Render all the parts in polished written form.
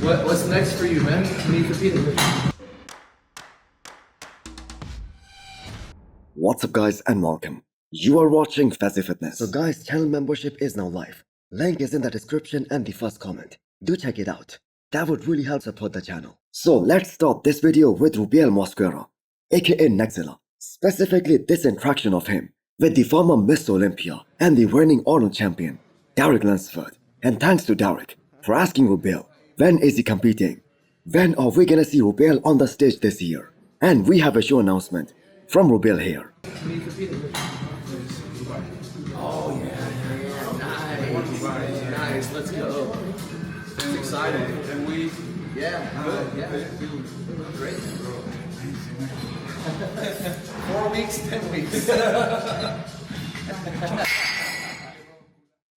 What's next for you, man? When are you competing? What's up guys and welcome. You are watching Fazi Fitness. So guys, channel membership is now live. Link is in the description and the first comment. Do check it out. That would really help support the channel. So let's start this video with Rubiel Mosquera, aka Nexzilla. Specifically this interaction of him with the former Miss Olympia and the reigning Arnold champion, Derek Lansford. And thanks to Derek for asking Rubiel, when is he competing? When are we gonna see Rubiel on the stage this year? And we have a show announcement from Rubiel here. Oh yeah. Nice. Let's go. It's exciting. And we, good. Great. 4 weeks, 10 weeks.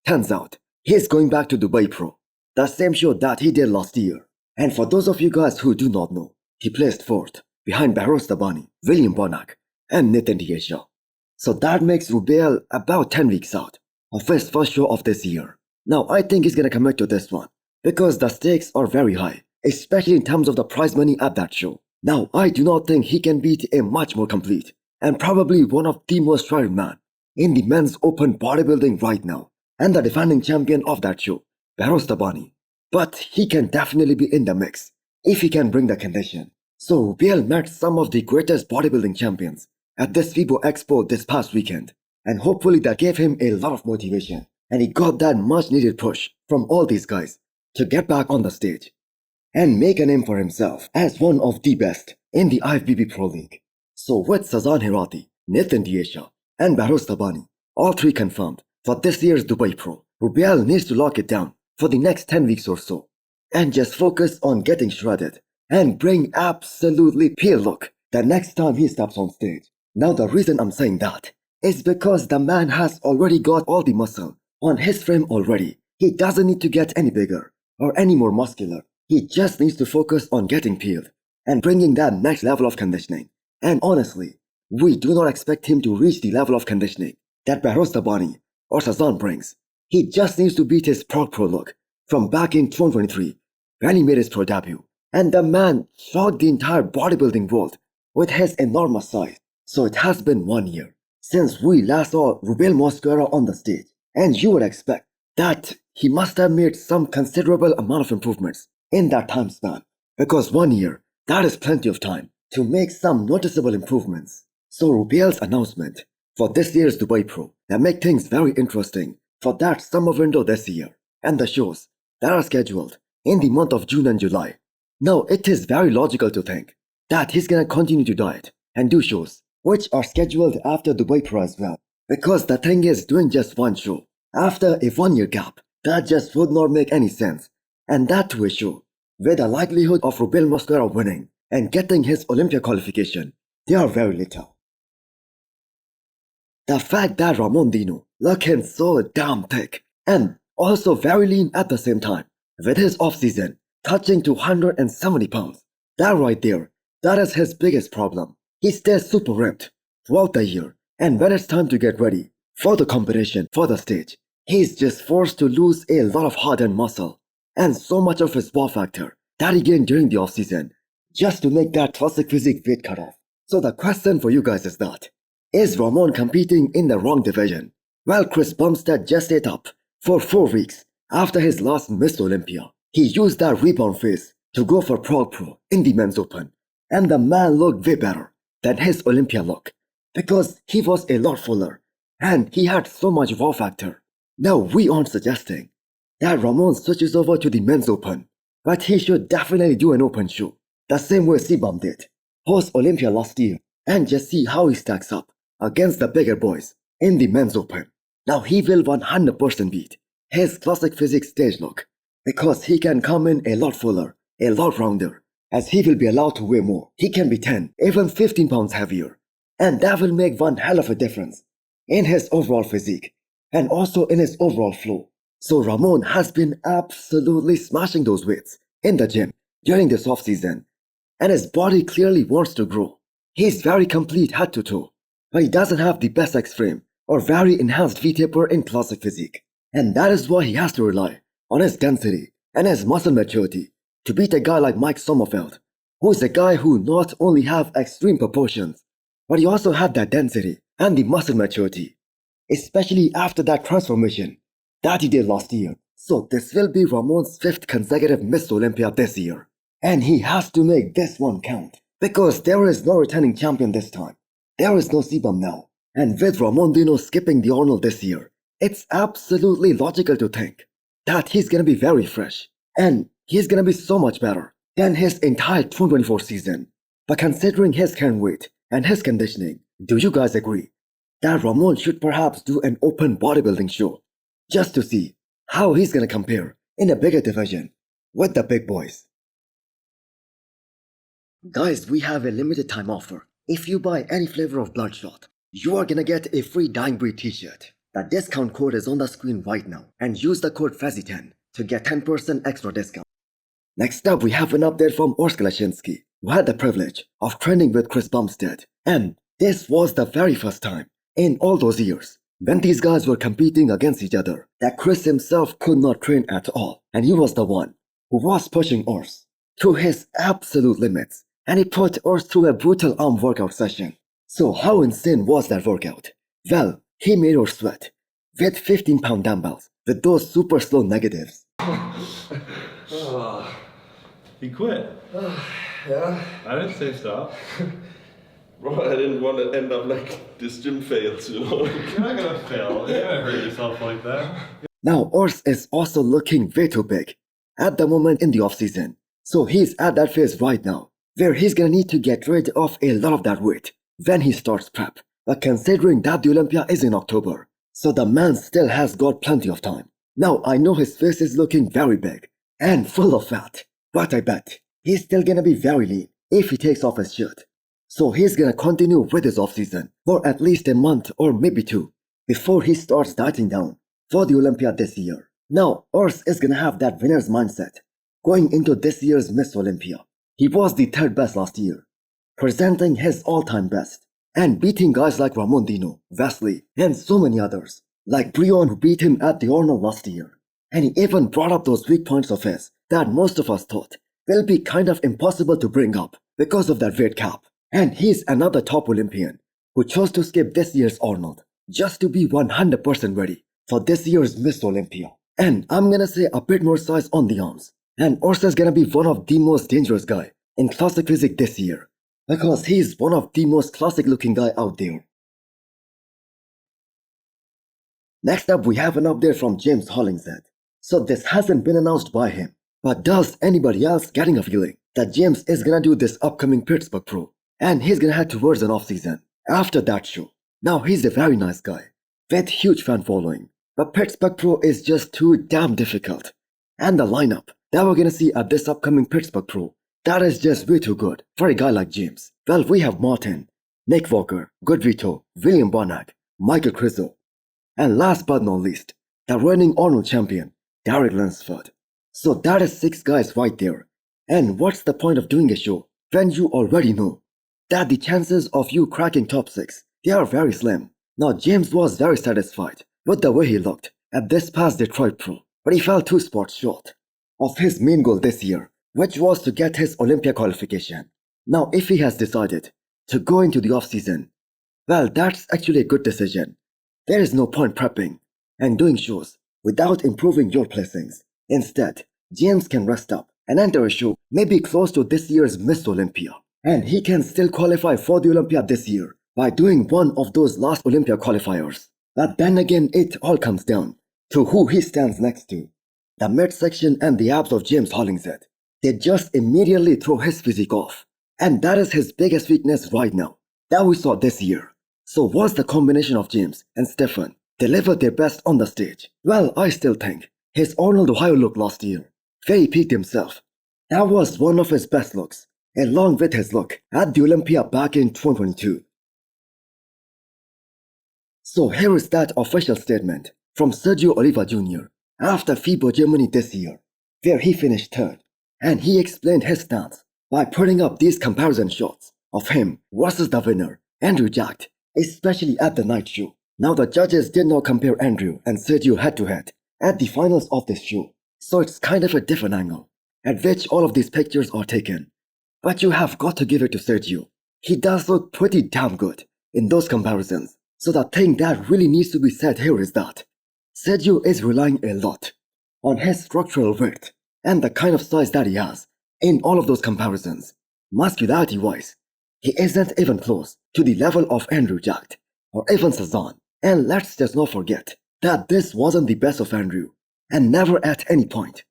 Turns out, he's going back to Dubai Pro, the same show that he did last year. And for those of you guys who do not know, he placed fourth behind Behrouz Tabani, William Bonac, and Nitin Diasha. So that makes Rubiel about 10 weeks out of his first show of this year. Now I think he's gonna commit to this one because the stakes are very high, especially in terms of the prize money at that show. Now I do not think he can beat a much more complete and probably one of the most thriving man in the men's open bodybuilding right now, and the defending champion of that show, Behrouz Tabani. But he can definitely be in the mix if he can bring the condition. So Rubiel met some of the greatest bodybuilding champions at this Fibo Expo this past weekend, and hopefully that gave him a lot of motivation, and he got that much needed push from all these guys to get back on the stage and make a name for himself as one of the best in the IFBB Pro League. So with Sazan Hirati, Nitin Diasha, and Behrouz Tabani, all three confirmed for this year's Dubai Pro, Rubiel needs to lock it down for the next 10 weeks or so and just focus on getting shredded and bring absolutely pale look the next time he steps on stage. Now the reason I'm saying that is because the man has already got all the muscle on his frame already. He doesn't need to get any bigger or any more muscular. He just needs to focus on getting peeled and bringing that next level of conditioning. And honestly, we do not expect him to reach the level of conditioning that Behrouz Tabani or Sazan brings. He just needs to beat his Pro look from back in 2023 when he made his pro debut. And the man shocked the entire bodybuilding world with his enormous size. So it has been 1 year since we last saw Rubiel Mosquera on the stage, and you would expect that he must have made some considerable amount of improvements in that time span, because 1 year, that is plenty of time to make some noticeable improvements. So Rubiel's announcement for this year's Dubai Pro that make things very interesting for that summer window this year, and the shows that are scheduled in the month of June and July. Now it is very logical to think that he's gonna continue to diet and do shows which are scheduled after Dubai Pro as well, because the thing is, doing just one show after a 1 year gap, that just would not make any sense, and that to a show where the likelihood of Rubiel Mosquera winning and getting his Olympia qualification, they are very little. The fact that Ramon Dino looking so damn thick and also very lean at the same time, with his off-season touching to 170 pounds, that right there, that is his biggest problem. He stays super ripped throughout the year, and when it's time to get ready for the competition, for the stage, he's just forced to lose a lot of hard-earned muscle and so much of his wow factor that he gained during the off-season just to make that classic physique weight cutoff. So the question for you guys is that, is Ramon competing in the wrong division? Well, Chris Bumstead just ate up for 4 weeks after his last Miss Olympia. He used that rebound phase to go for Pro in the men's open, and the man looked way better than his Olympia look because he was a lot fuller and he had so much wow factor. Now we aren't suggesting that Ramon switches over to the men's open, but he should definitely do an open show the same way Cbum did, host Olympia last year, and just see how he stacks up against the bigger boys in the men's open. Now he will 100% beat his classic physique stage look because he can come in a lot fuller, a lot rounder, as he will be allowed to weigh more. He can be 10, even 15 pounds heavier, and that will make one hell of a difference in his overall physique and also in his overall flow. So Ramon has been absolutely smashing those weights in the gym during this off season, and his body clearly wants to grow. He's very complete head to toe, but he doesn't have the best X-frame or very enhanced V-taper in classic physique, and that is why he has to rely on his density and his muscle maturity to beat a guy like Mike Sommerfeld, who's a guy who not only have extreme proportions, but he also had that density and the muscle maturity, especially after that transformation that he did last year. So this will be Ramon's 5th consecutive Miss Olympia this year. And he has to make this one count, because there is no returning champion this time. There is no Cbum now. And with Ramon Dino skipping the Arnold this year, it's absolutely logical to think that he's gonna be very fresh. And he's gonna be so much better than his entire 2024 season. But considering his current weight and his conditioning, do you guys agree that Ramon should perhaps do an open bodybuilding show just to see how he's gonna compare in a bigger division with the big boys? Guys, we have a limited time offer. If you buy any flavor of Bloodshot, you are gonna get a free Dying Breed t-shirt. The discount code is on the screen right now, and use the code Fazi10 to get 10% extra discount. Next up, we have an update from Urs Kalecinski, who had the privilege of training with Chris Bumstead. And this was the very first time in all those years when these guys were competing against each other that Chris himself could not train at all. And he was the one who was pushing Urs to his absolute limits. And he put Urs through a brutal arm workout session. So how insane was that workout? Well, he made Urs sweat with 15-pound dumbbells with those super slow negatives. He quit. Yeah. I didn't say stop. Bro, I didn't want to end up like this gym fails, you know? You're not gonna fail. You're gonna hurt yourself like that. Now Urs is also looking way too big at the moment in the off-season. So he's at that phase right now where he's gonna need to get rid of a lot of that weight when he starts prep. But considering that the Olympia is in October, so the man still has got plenty of time. Now I know his face is looking very big and full of fat, but I bet he's still gonna be very lean if he takes off his shirt. So he's gonna continue with his off-season for at least a month or maybe 2 before he starts dieting down for the Olympia this year. Now Urs is gonna have that winner's mindset going into this year's Miss Olympia. He was the 3rd best last year, presenting his all-time best and beating guys like Ramon Dino, Wesley, and so many others, like Breon who beat him at the Arnold last year. And he even brought up those weak points of his that most of us thought will be kind of impossible to bring up because of that weight cap. And he's another top Olympian who chose to skip this year's Arnold just to be 100% ready for this year's Miss Olympia. And I'm gonna say a bit more size on the arms. And Urs is gonna be one of the most dangerous guy in classic physique this year, because he's one of the most classic looking guy out there. Next up, we have an update from James Hollingshead. So this hasn't been announced by him, but does anybody else getting a feeling that James is gonna do this upcoming Pittsburgh Pro and he's gonna head towards an off-season after that show? Now he's a very nice guy with huge fan following, but Pittsburgh Pro is just too damn difficult. And the lineup that we're gonna see at this upcoming Pittsburgh Pro, that is just way too good for a guy like James. Well, we have Martin, Nick Walker, Good Vito, William Bonac, Michael Crizo, and last but not least, the reigning Arnold champion, Derek Lunsford. So that is 6 guys right there. And what's the point of doing a show when you already know that the chances of you cracking top 6, they are very slim? Now James was very satisfied with the way he looked at this past Detroit Pro, but he fell 2 spots short of his main goal this year, which was to get his Olympia qualification. Now if he has decided to go into the off-season, well, that's actually a good decision. There is no point prepping and doing shows without improving your placings. Instead, James can rest up and enter a show maybe close to this year's Miss Olympia. And he can still qualify for the Olympia this year by doing one of those last Olympia qualifiers. But then again, it all comes down to who he stands next to. The midsection and the abs of James Hollingshead, they just immediately throw his physique off. And that is his biggest weakness right now that we saw this year. So was the combination of James and Stefan delivered their best on the stage? Well, I still think his Arnold Ohio look last year, where he peaked himself, that was one of his best looks, along with his look at the Olympia back in 2022. So here is that official statement from Sergio Oliva Jr. after Fibo Germany this year, where he finished 3rd, and he explained his stance by putting up these comparison shots of him versus the winner, Andrew Jacked, especially at the night show. Now the judges did not compare Andrew and Sergio head to head at the finals of this show, so it's kind of a different angle. at which all of these pictures are taken. But you have got to give it to Sergio. He does look pretty damn good in those comparisons. So the thing that really needs to be said here is that Sergio is relying a lot on his structural width and the kind of size that he has in all of those comparisons. Muscularity-wise, he isn't even close to the level of Andrew Jacked or even Sazan. And let's just not forget that this wasn't the best of Andrew, and never at any point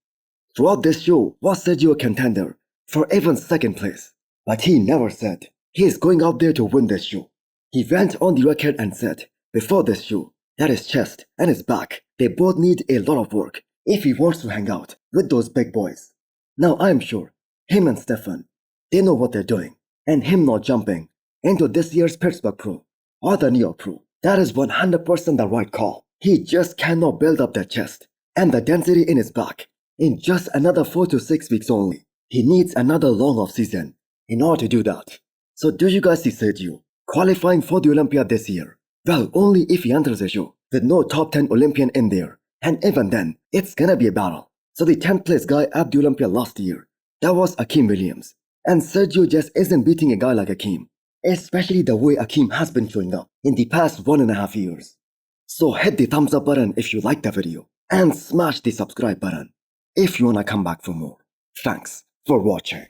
throughout this show was Sergio a contender for even second place. But he never said he is going out there to win this show. He went on the record and said before this show that his chest and his back, they both need a lot of work if he wants to hang out with those big boys. Now I'm sure him and Stefan, they know what they're doing, and him not jumping into this year's Pittsburgh Pro or the New York Pro, that is 100% the right call. He just cannot build up that chest and the density in his back in just another 4 to 6 weeks only. He needs another long off season in order to do that. So do you guys see Sergio qualifying for the Olympia this year? Well, only if he enters the show with no top 10 Olympian in there, and even then, it's gonna be a battle. So the 10th place guy at the Olympia last year, that was Akeem Williams. And Sergio just isn't beating a guy like Akeem, especially the way Akeem has been showing up in the past 1.5 years. So hit the thumbs up button if you liked the video, and smash the subscribe button if you wanna come back for more. Thanks for watching.